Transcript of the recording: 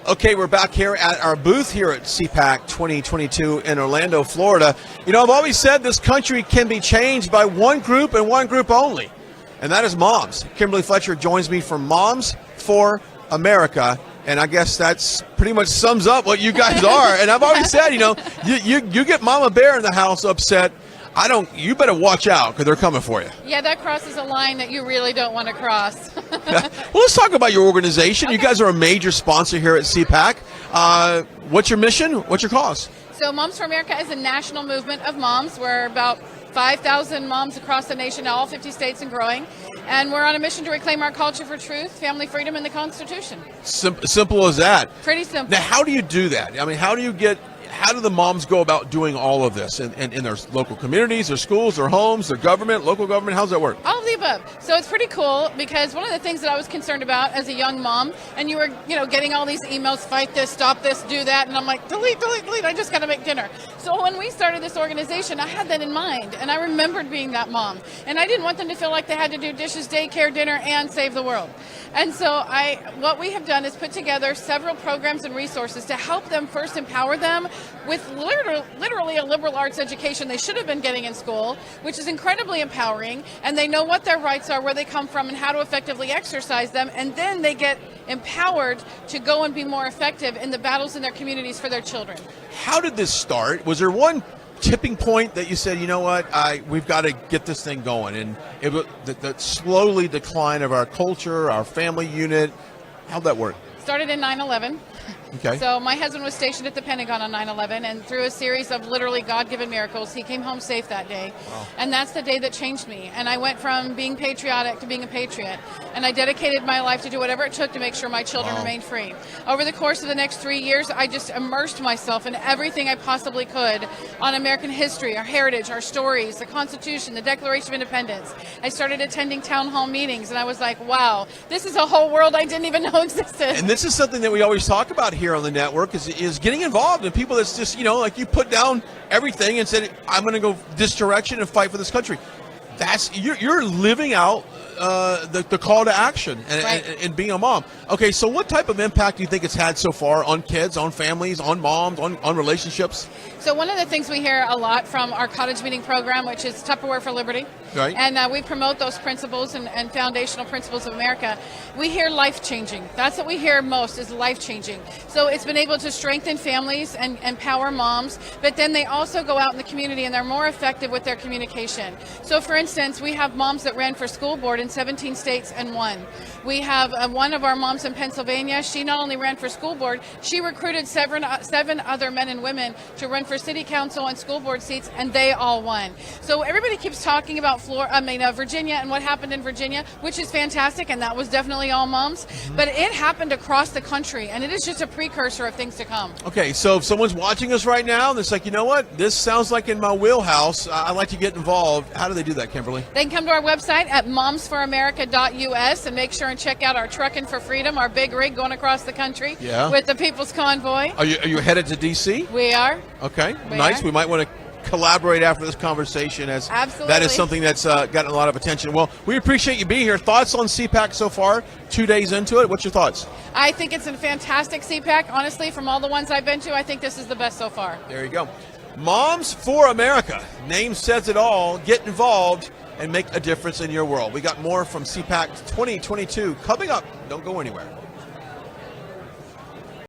Okay, we're back here at our booth here at CPAC 2022 in Orlando, Florida. You know, I've always said this country can be changed by one group and one group only, and that is moms. Kimberly Fletcher joins me from Moms for America, and I guess that's pretty much sums up what you guys are. And I've always said, you know, you get Mama Bear in the house upset, you better watch out because they're coming for you. Yeah, that crosses a line that you really don't want to cross. Well, let's talk about your organization. Okay. You guys are a major sponsor here at CPAC. What's your mission? What's your cause? So Moms for America is a national movement of moms. We're about 5,000 moms across the nation, all 50 states and growing. And we're on a mission to reclaim our culture for truth, family freedom, and the Constitution. Simple as that. Pretty simple. Now, how do you do that? I mean, how do the moms go about doing all of this in their local communities, their schools, their homes, their government, local government? How does that work? All of the above. So it's pretty cool because one of the things that I was concerned about as a young mom, and you were, getting all these emails, fight this, stop this, do that, and I'm like, delete, I just got to make dinner. So when we started this organization, I had that in mind, and I remembered being that mom, and I didn't want them to feel like they had to do dishes, daycare, dinner, and save the world. And so what we have done is put together several programs and resources to help them first empower them with literally a liberal arts education they should have been getting in school, which is incredibly empowering, and they know what their rights are, where they come from, and how to effectively exercise them, and then they get empowered to go and be more effective in the battles in their communities for their children. How did this start? Was there one tipping point that you said, you know what, we've got to get this thing going, and the slowly decline of our culture, our family unit, how'd that work? Started in 9/11. Okay. So my husband was stationed at the Pentagon on 9/11, and through a series of literally God-given miracles, he came home safe that day. Wow. And that's the day that changed me. And I went from being patriotic to being a patriot. And I dedicated my life to do whatever it took to make sure my children remained free. Over the course of the next 3 years, I just immersed myself in everything I possibly could on American history, our heritage, our stories, the Constitution, the Declaration of Independence. I started attending town hall meetings, and I was like, wow, this is a whole world I didn't even know existed. And this is something that we always talk about here on the network is getting involved in people that's just, like you put down everything and said, I'm going to go this direction and fight for this country. You're living out the call to action and being a mom. Okay, so what type of impact do you think it's had so far on kids, on families, on moms, on relationships? So one of the things we hear a lot from our cottage meeting program, which is Tupperware for Liberty, right. And we promote those principles and foundational principles of America. We hear life-changing. That's what we hear most is life-changing. So it's been able to strengthen families and empower moms, but then they also go out in the community and they're more effective with their communication. So for instance, we have moms that ran for school board in 17 states and won. We have one of our moms in Pennsylvania. She not only ran for school board, she recruited seven other men and women to run for city council and school board seats, and they all won. So everybody keeps talking about Virginia and what happened in Virginia, which is fantastic, and that was definitely all moms. Mm-hmm. But it happened across the country, and it is just a precursor of things to come. Okay, so if someone's watching us right now and it's like, you know what, this sounds like in my wheelhouse, I'd like to get involved. How do they do that, Kimberly? They can come to our website at momsforamerica.us and make sure and check out our Truckin' for Freedom, our big rig going across the country with the People's Convoy. Are you headed to D.C.? We are. Okay, nice. We might want to collaborate after this conversation, as that is something that's gotten a lot of attention. Well, we appreciate you being here. Thoughts on CPAC so far, 2 days into it? What's your thoughts? I think it's a fantastic CPAC. Honestly, from all the ones I've been to, I think this is the best so far. There you go. Moms for America. Name says it all. Get involved and make a difference in your world. We got more from CPAC 2022 coming up. Don't go anywhere.